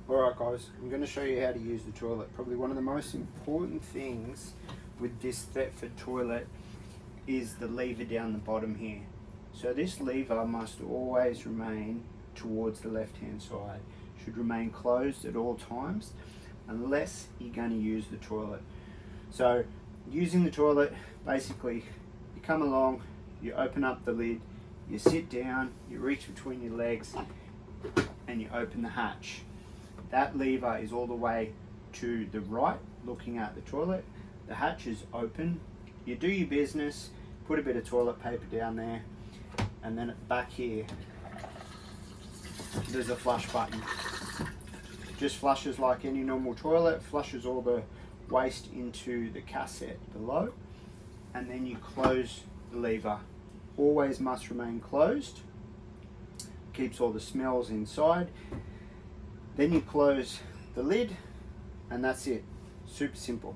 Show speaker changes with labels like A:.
A: Alright guys, I'm going to show you how to use the toilet. Probably one of the most important things with this Thetford toilet is the lever down the bottom here. So this lever must always remain towards the left hand side. Should remain closed at all times unless you're going to use the toilet. So using the toilet, basically you come along, you open up the lid, you sit down, you reach between your legs and you open the hatch. That lever is all the way to the right, looking at the toilet. The hatch is open. You do your business, put a bit of toilet paper down there, and then back here, there's a flush button. Just flushes like any normal toilet, flushes all the waste into the cassette below, and then you close the lever. Always must remain closed. Keeps all the smells inside. Then you close the lid and that's it. Super simple.